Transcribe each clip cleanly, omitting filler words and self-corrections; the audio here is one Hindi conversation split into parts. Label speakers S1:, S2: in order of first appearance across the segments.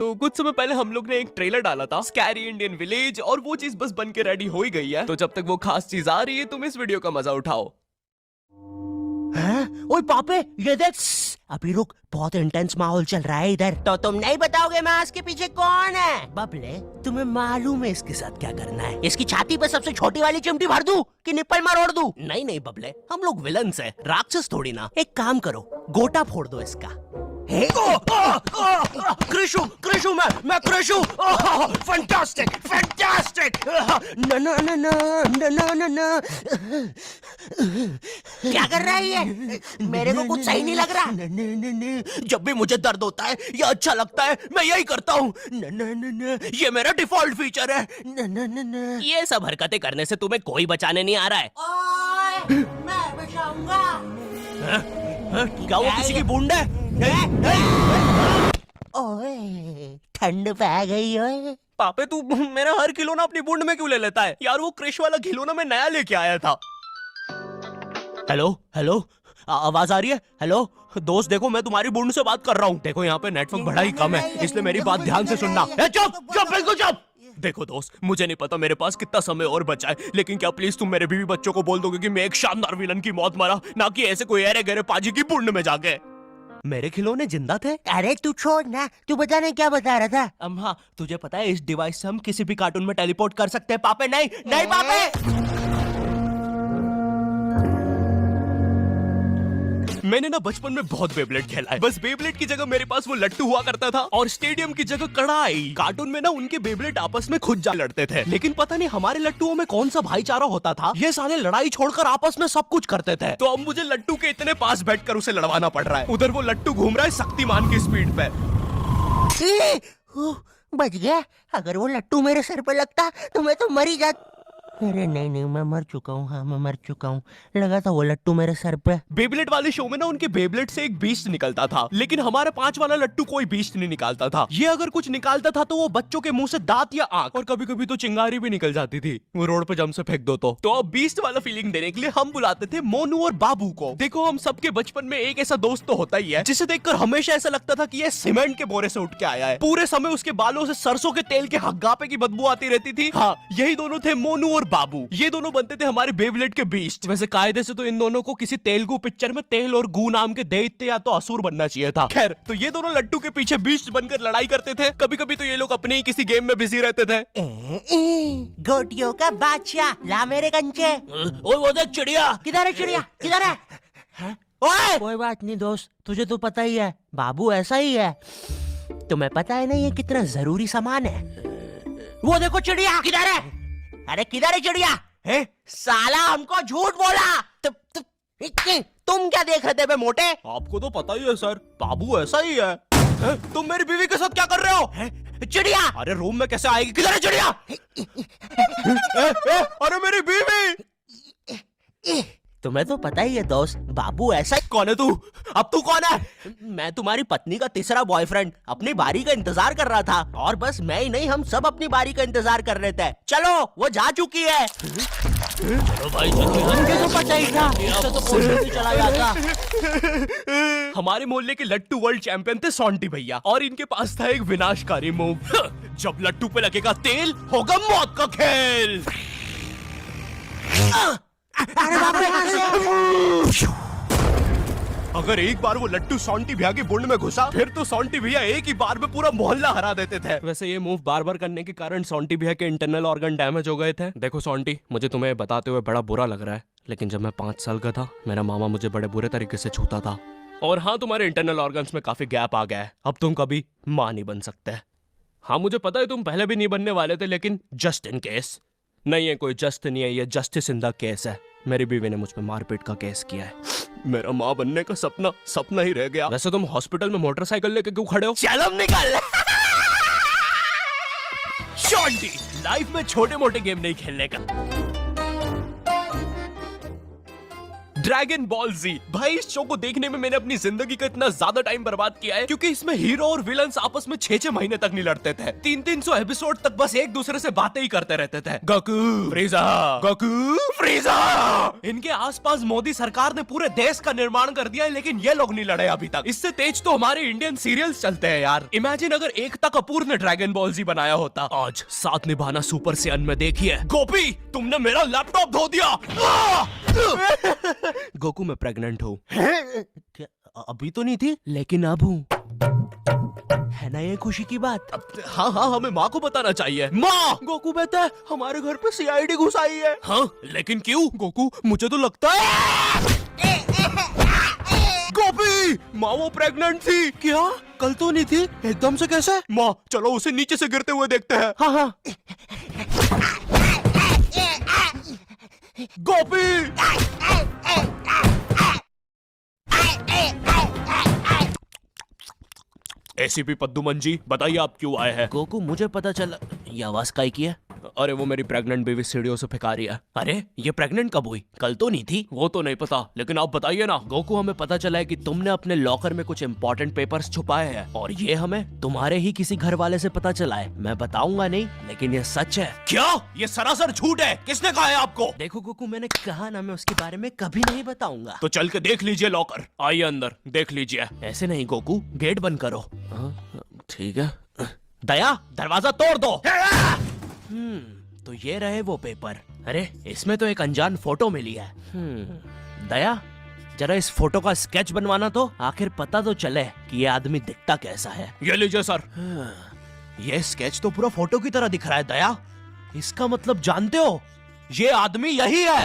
S1: तो कुछ समय पहले हम लोग ने एक ट्रेलर डाला था स्कैरी इंडियन विलेज और वो चीज बस बन के रेडी हो ही गई है। तो जब तक वो खास चीज आ रही है तुम इस वीडियो का मजा उठाओ।
S2: हैं? ओए पापे ये देख। अभी रुक, बहुत इंटेंस माहौल चल रहा है इधर। तो तुम नहीं बताओगे मास्क के पीछे कौन है? बबले, तुम्हें मालूम है इसके साथ क्या करना है? इसकी छाती पे सबसे छोटी वाली चिमटी भर दूं कि निप्पल मरोड़ दूं? नहीं नहीं बबले, हम लोग विलन्स हैं, राक्षस थोड़ी ना। एक काम करो, गोटा फोड़ दो इसका। कृषु कृषु मैं कृषु। Fantastic fantastic. ना ना ना ना ना ना ना ना। क्या कर रहा है ये? मेरे को कुछ सही नहीं लग रहा। न, न, न, न। जब भी मुझे दर्द होता है या अच्छा लगता है मैं यही करता हूँ। न, न, न, न। ये मेरा डिफॉल्ट फीचर है। न, न, न, न।
S1: ये सब हरकतें करने से तुम्हें कोई बचाने नहीं आ रहा है।
S2: ओए, मैं बचाऊंगा।
S1: क्या वो किसी की बूंद है?
S2: ओए, ठंड पै गई ओए।
S1: पापे तू मेरा हर खिलौना अपनी बूंद में क्यों ले लेता है यार? वो क्रिश वाला खिलौना मैं नया लेके आया था।
S2: हेलो हेलो, आवाज आ रही है? हेलो दोस्त, देखो मैं तुम्हारी बूंद से बात कर रहा हूँ। देखो यहाँ पे नेटवर्क बड़ा ही कम है, इसलिए मेरी बात ध्यान से सुनना। चुप चुप बिल्कुल चुप।
S1: देखो दोस्त, मुझे नहीं पता मेरे पास कितना समय और बचा है, लेकिन क्या प्लीज तुम मेरे बीवी बच्चों को बोल दोगे कि मैं एक शानदार विलन की मौत मरा, ना कि ऐसे कोई अरे गहरे पाजी की बूंद में जाके।
S2: मेरे खिलौने जिंदा थे? अरे तू छोड़ ना, तू बता नहीं क्या बता रहा था? हाँ, तुझे पता है इस डिवाइस से हम किसी भी कार्टून में टेलीपोर्ट कर सकते हैं। पापे नहीं नहीं पापे।
S1: मैंने ना बचपन में बहुत बेब्लेड खेला है, बस बेब्लेड की जगह मेरे पास वो लट्टू हुआ करता था और स्टेडियम की जगह कड़ाई। कार्टून में ना उनके बेब्लेड आपस में खुद जा लड़ते थे, लेकिन पता नहीं हमारे लट्टुओं में कौन सा भाईचारा होता था, ये साले लड़ाई छोड़कर आपस में सब कुछ करते थे। तो अब मुझे लट्टू के इतने पास बैठकर उसे लड़वाना पड़ रहा है। उधर वो लट्टू घूम रहा है शक्तिमान की स्पीड पे।
S2: बच गया। अगर वो लट्टू मेरे सर पे लगता तो मैं तो मर ही जाता। अरे नहीं नहीं, मैं मर चुका हूँ। हाँ मैं मर चुका हूँ। लगा था वो लट्टू मेरे सर पे।
S1: बेब्लेड वाले शो में ना उनके बेब्लेड से एक बीस्ट निकलता था, लेकिन हमारे 5 वाला लट्टू कोई बीस्ट नहीं निकालता था। ये अगर कुछ निकालता था तो वो बच्चों के मुंह से दांत या आंख, और कभी कभी तो चिंगारी भी निकल जाती थी, वो रोड पे जम से फेंक दो तो अब बीस्ट वाला फीलिंग देने के लिए हम बुलाते थे मोनू और बाबू को। देखो हम सबके बचपन में एक ऐसा दोस्त तो होता ही है जिसे देखकर हमेशा ऐसा लगता था कि ये सीमेंट के बोरे से उठ के आया है। पूरे समय उसके बालों से सरसों के तेल के हग्गापे की बदबू आती रहती थी। हाँ, यही दोनों थे मोनू और बाबू। ये दोनों बनते थे हमारे बेब्लेड के बीस्ट। वैसे कायदे से तो इन दोनों को किसी तेलुगु पिक्चर में तेल और गू नाम के दैत्य या तो असुर बनना चाहिए था। खैर, तो ये दोनों लट्टू के पीछे बीस्ट बनकर लड़ाई करते थे। कभी कभी तो ये लोग अपने ही किसी गेम में बिजी रहते थे।
S2: गोटियों का बादशाह, ला मेरे कंचे।
S1: ओए वो देख चिड़िया।
S2: किधर है चिड़िया? किधर है? ओए, कोई बात नहीं दोस्त, तुझे तो पता ही है बाबू ऐसा ही है। तुम्हें पता है ना ये कितना जरूरी सामान है। वो देखो चिड़िया। किधर है? अरे किधर है चिड़िया? साला हमको झूठ बोला। तुम क्या देख रहे थे बे मोटे?
S1: आपको तो पता ही है सर, बाबू ऐसा ही है। तुम मेरी बीवी के साथ क्या कर रहे हो?
S2: चिड़िया।
S1: अरे रूम में कैसे आएगी? किधर है चिड़िया? अरे मेरी बीवी।
S2: तुम्हें तो पता ही है दोस्त, बाबू ऐसा ही।
S1: कौन है तू? अब तू कौन है?
S2: मैं तुम्हारी पत्नी का तीसरा बॉयफ्रेंड, अपनी बारी का इंतजार कर रहा था। और बस मैं ही नहीं, हम सब अपनी बारी का इंतजार कर रहे थे। चलो वो जा चुकी है।
S1: चलो भाई
S2: मुझे तो पता ही था, इससे तो कोई भी चला जाता।
S1: हमारे मोहल्ले के लट्टू वर्ल्ड चैंपियन थे सोंटी भैया, और इनके पास था एक विनाशकारी मूव। जब लट्टू पे लगेगा तेल, होगा मौत का खेल।
S2: अरे बाप रे।
S1: अगर एक बार वो लट्टू सोंटी भैया की बुंड में घुसा, फिर तो सोंटी भैया एक ही बार में पूरा मोहल्ला हरा देते थे। वैसे ये मूव बार बार करने के कारण सोंटी भैया के इंटरनल ऑर्गन डैमेज हो गए थे। देखो सोंटी, मुझे तुम्हें बताते हुए बड़ा बुरा लग रहा है, लेकिन जब मैं 5 साल का था मेरा मामा मुझे बड़े बुरे तरीके से छूता था। और हाँ, तुम्हारे इंटरनल ऑर्गन्स में काफी गैप आ गया है, अब तुम कभी माँ नहीं बन सकते। हाँ मुझे पता है तुम पहले भी नहीं बनने वाले थे, लेकिन जस्ट इन केस। नहीं है कोई जस्ट नहीं है, ये जस्टिस इन द केस है। मेरी बीवी ने मुझ पे मारपीट का केस किया है। मेरा माँ बनने का सपना ही रह गया। वैसे तुम हॉस्पिटल में मोटरसाइकिल लेके क्यों खड़े हो?
S2: चलम निकाल।
S1: शॉन्टी, लाइफ में छोटे मोटे गेम नहीं खेलने का। ड्रैगन बॉल जी। भाई इस शो को देखने में मैंने अपनी जिंदगी का इतना ज्यादा टाइम बर्बाद किया है, क्योंकि इसमें हीरो और विलन्स आपस में 6-6 महीने तक नहीं लड़ते थे। 300 एपिसोड तक बस एक दूसरे से बातें ही करते रहते थे। Goku फ्रीजा, Goku फ्रीजा। इनके आसपास मोदी सरकार ने पूरे देश का निर्माण कर दिया है, लेकिन ये लोग नहीं लड़े अभी तक। इससे तेज तो हमारे इंडियन सीरियल्स चलते हैं यार। इमेजिन अगर एकता कपूर ने ड्रैगन बॉल जी बनाया होता। आज साथ निभाना सुपर सेयन में देखिए। गोपी तुमने मेरा लैपटॉप धो दिया। गोकू मैं प्रेग्नेंट हूँ।
S2: क्या अभी तो नहीं थी, लेकिन अब हूँ। है ना ये खुशी की बात?
S1: हाँ हाँ, हमें माँ को बताना चाहिए। माँ, गोकू बेटा हमारे घर पे सीआईडी घुस आई है। हाँ लेकिन क्यों? गोकू मुझे तो लगता है गोपी माँ वो प्रेग्नेंट थी। क्या?
S2: कल तो नहीं थी, एकदम से कैसे?
S1: माँ चलो उसे नीचे से गिरते हुए देखते हैं।
S2: हाँ हाँ।
S1: गोपी एसीपी पद्दुमन जी बताइए आप क्यों आए हैं?
S2: गोकू मुझे पता चला। ये आवाज काई की है?
S1: अरे वो मेरी प्रेग्नेंट बेबी सीढ़ियों से फेंका रही है।
S2: अरे ये प्रेग्नेंट कब हुई? कल तो नहीं थी।
S1: वो तो नहीं पता, लेकिन आप बताइए ना।
S2: गोकू हमें पता चला है कि तुमने अपने लॉकर में कुछ इम्पोर्टेंट पेपर्स छुपाए हैं, और ये हमें तुम्हारे ही किसी घर वाले से पता चला है। मैं बताऊंगा नहीं, लेकिन ये सच है।
S1: क्या? ये सरासर झूठ है। किसने कहा है आपको?
S2: देखो गोकू, मैंने कहा ना मैं उसके बारे में कभी नहीं बताऊंगा।
S1: तो चल के देख लीजिए लॉकर। आइए अंदर देख लीजिए।
S2: ऐसे नहीं गोकू, गेट बंद करो।
S1: ठीक है।
S2: दया दरवाजा तोड़ दो। तो ये रहे वो पेपर। अरे इसमें तो एक अनजान फोटो मिली है। दया जरा इस फोटो का स्केच बनवाना तो, आखिर पता तो चले कि ये आदमी दिखता कैसा है।
S1: ये लीजिए सर।
S2: ये स्केच तो पूरा फोटो की तरह दिख रहा है दया। इसका मतलब जानते हो, ये आदमी यही है।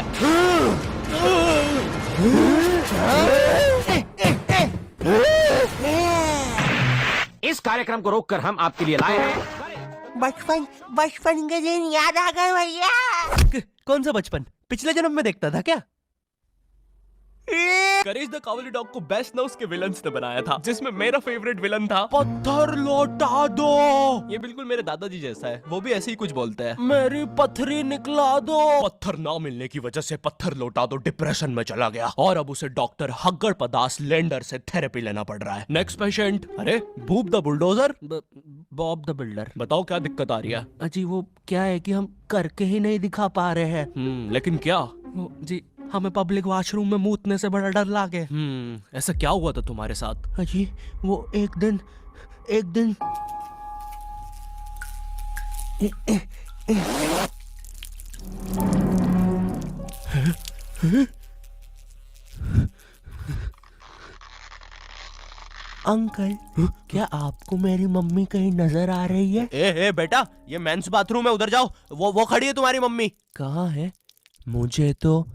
S3: इस कार्यक्रम को रोककर हम आपके लिए लाए हैं
S2: बचपन के दिन याद आ गए भैया। कौन सा बचपन? पिछले जन्म में देखता था क्या?
S1: करेज द कावली डॉग को बेस्ट ना उसके विलन्स ने बनाया था, जिसमें मेरा फेवरेट विलन था पत्थर लौटा दो। ये बिल्कुल मेरे दादाजी जैसा है, वो भी ऐसे ही कुछ बोलते हैं।
S2: मेरी पथरी निकला दो।
S1: पत्थर ना मिलने की वजह से पत्थर लौटा दो डिप्रेशन में चला गया, और अब उसे डॉक्टर हग्गड़ पदास लेंडर से थेरेपी लेना पड़ रहा है। Next patient. अरे भूप the bulldozer.
S2: Bob the builder.
S1: बताओ क्या दिक्कत आ रही है?
S2: अजी वो क्या है कि हम करके ही नहीं दिखा पा रहे हैं।
S1: लेकिन क्या?
S2: जी हमें पब्लिक वॉशरूम में मूतने से बड़ा डर लागे।
S1: ऐसा क्या हुआ था तुम्हारे साथ?
S2: अजी वो एक दिन अंकल क्या आपको मेरी मम्मी कहीं नजर आ रही है?
S1: ए बेटा, ये मेंस बाथरूम है, उधर जाओ। वो खड़ी है तुम्हारी मम्मी।
S2: कहाँ है? मुझे तो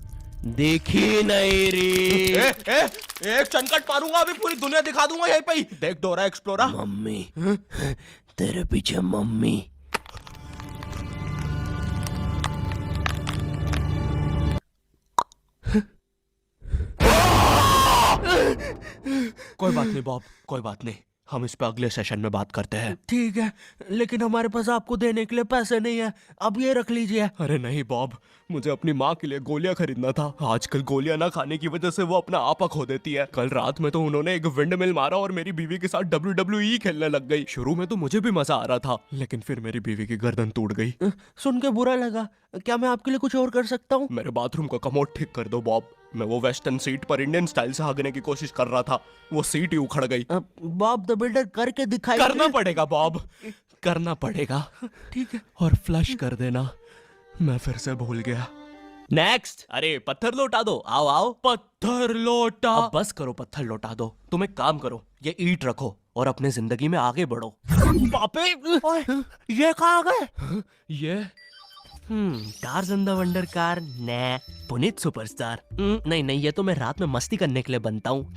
S2: देखी नहीं रही।
S1: एक चनकट मारूंगा, अभी पूरी दुनिया दिखा दूंगा यहीं पे ही। देख डोरा एक्सप्लोरा।
S2: मम्मी तेरे पीछे मम्मी।
S1: कोई बात नहीं बॉब, कोई बात नहीं, हम इस पे अगले सेशन में बात करते हैं।
S2: ठीक है, लेकिन हमारे पास आपको देने के लिए पैसे नहीं है, अब ये रख लीजिए।
S1: अरे नहीं बॉब, मुझे अपनी माँ के लिए गोलियां खरीदना था। आजकल गोलियां ना खाने की वजह से वो अपना आपा खो देती है। कल रात में तो उन्होंने एक विंड मिल मारा और मेरी बीवी के साथ WWE खेलने लग गई। शुरू में तो मुझे भी मजा आ रहा था, लेकिन फिर मेरी बीवी की गर्दन टूट गई।
S2: सुन के बुरा लगा। क्या मैं आपके लिए कुछ और कर सकता हूँ?
S1: मेरे बाथरूम का कमोड ठीक कर दो बॉब। मैं वो वेस्टर्न सीट पर इंडियन स्टाइल से भागने की कोशिश कर रहा था, वो सीट ही उखड़ गई।
S2: बॉब द बिल्डर करके दिखाई।
S1: करना पड़ेगा बॉब, करना पड़ेगा।
S2: ठीक है।
S1: और फ्लश कर देना, मैं फिर से भूल गया।
S2: नेक्स्ट।
S1: अरे पत्थर लौटा दो। आओ आओ। पत्थर लौटा। अब बस करो, पत्थर लौटा दो। तुम एक काम करो, ये ईंट रखो और अपने जिंदगी में आगे बढ़ो।
S2: पापे ये कहाँ गए?
S1: ये
S2: टार्ज़न द वंडर कार ने पुनीत सुपरस्टार। नहीं, ये तो मैं रात में मस्ती करने के लिए बनता हूँ।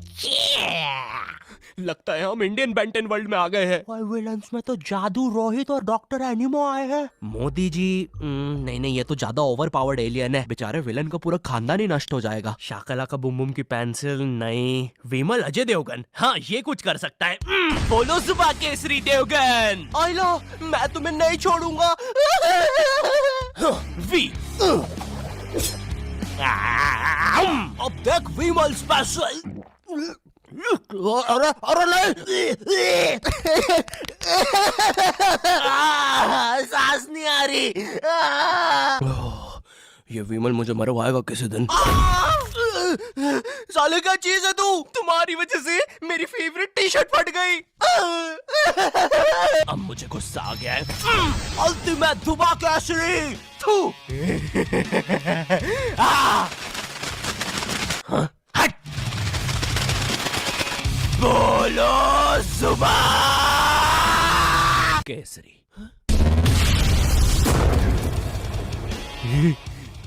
S1: लगता है हम इंडियन बेंटन वर्ल्ड में आ गए हैं।
S2: और विलन्स में तो जादू रोहित और डॉक्टर एनिमो आए हैं। मोदी जी नहीं, ये तो ज्यादा ओवर पावर्ड एलियन है। बेचारे विलन का पूरा खानदान ही नष्ट हो जाएगा। शाकला का बुम बुम की पेंसिल नहीं। विमल अजय देवगन, हाँ ये कुछ कर सकता है। बोलो सुबह केसरी देवगन। आइलो, मैं तुम्हें नहीं छोड़ूंगा। वी अब देख विमल स्पेशल। अरे अरे नहीं, सांस नहीं आ रही।
S1: ये विमल मुझे मरवाएगा किसी दिन। साले क्या चीज है तू? तुम्हारी वजह से मेरी फेवरेट टी शर्ट फट गई। अब मुझे गुस्सा आ गया है।
S2: अल्टीमेट धुबा केसरी। थू।
S1: हट। बोलो जुबान केसरी।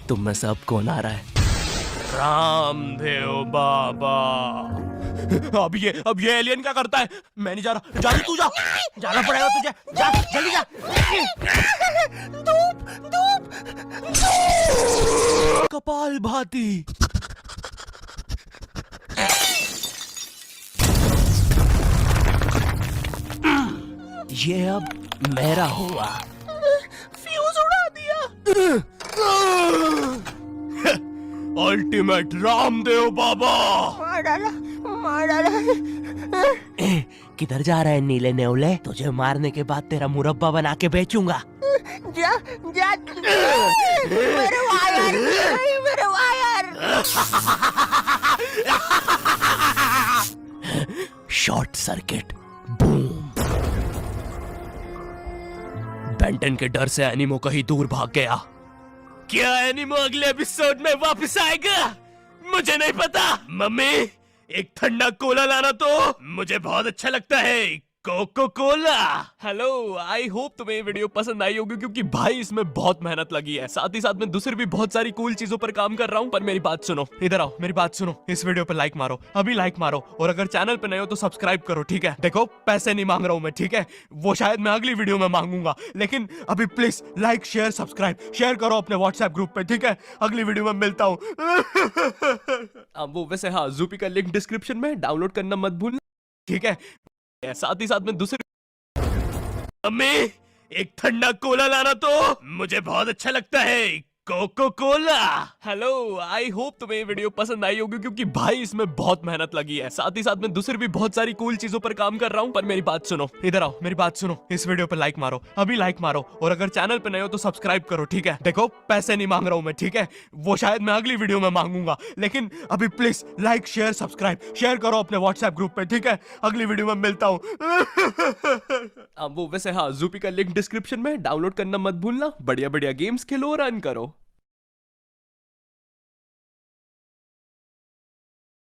S1: तुम में सब कौन आ रहा है? रामदेव बाबा। अब ये एलियन क्या करता है? मैं नहीं जा रहा। जा तू जा।
S2: जाना पड़ेगा तुझे। जा जल्दी जा। धूप धूप
S1: कपाल भाती। ये अब मेरा हुआ।
S2: फ्यूज उड़ा दिया।
S1: अल्टीमेट रामदेव बाबा।
S2: मार डाला, मार डाला। किधर जा रहा है नीले नेवले? तुझे मारने के बाद तेरा मुरब्बा बना के बेचूंगा। जा जा। मेरे वायर, मेरे wire.
S1: Short circuit. Boom. Benton के डर से एनिमो कहीं दूर भाग गया। क्या एनिमो अगले एपिसोड में वापस आएगा? मुझे नहीं पता। मम्मी एक ठंडा कोला लाना तो। मुझे बहुत अच्छा लगता है Coca Cola. Hello, I hope तुम्हें ये वीडियो पसंद आई होगी, क्योंकि भाई इसमें बहुत मेहनत लगी है। साथ ही साथ में दूसरी भी बहुत सारी कूल चीजों पर काम कर रहा हूँ। पर मेरी बात सुनो, इधर आओ, मेरी बात सुनो। इस वीडियो पर लाइक मारो, अभी लाइक मारो। और अगर चैनल पे नए हो तो सब्सक्राइब करो, ठीक है? देखो पैसे नहीं मांग रहा हूँ मैं, ठीक है? वो शायद मैं अगली वीडियो में मांगूंगा, लेकिन अभी please like share subscribe share करो अपने व्हाट्सएप ग्रुप पे, ठीक है? अगली वीडियो में मिलता हूँ। वो वैसे हाँ, ज़ूपी का लिंक डिस्क्रिप्शन में, डाउनलोड करना मत भूलना, ठीक है? साथ ही साथ में दूसरी मम्मी एक ठंडा कोला लाना तो। मुझे बहुत अच्छा लगता है Coca Cola. Hello, I hope तुम्हें ये वीडियो पसंद आई होगी, क्योंकि भाई इसमें बहुत मेहनत लगी है। साथ ही साथ में दूसरी भी बहुत सारी कूल चीजों पर काम कर रहा हूँ। पर मेरी बात सुनो, इधर आओ, मेरी बात सुनो। इस वीडियो पर लाइक मारो, अभी लाइक मारो। और अगर चैनल पे नए हो तो सब्सक्राइब करो, ठीक है? देखो पैसे नहीं मांग रहा हूँ मैं, ठीक है? वो शायद मैं अगली वीडियो में मांगूंगा, लेकिन अभी please like share subscribe share करो अपने व्हाट्सएप ग्रुप पे, ठीक है? अगली वीडियो में मिलता हूँ। वो वैसे हाँ, ज़ूपी का लिंक डिस्क्रिप्शन में, डाउनलोड करना मत भूलना। बढ़िया बढ़िया गेम्स खेलो और रन करो।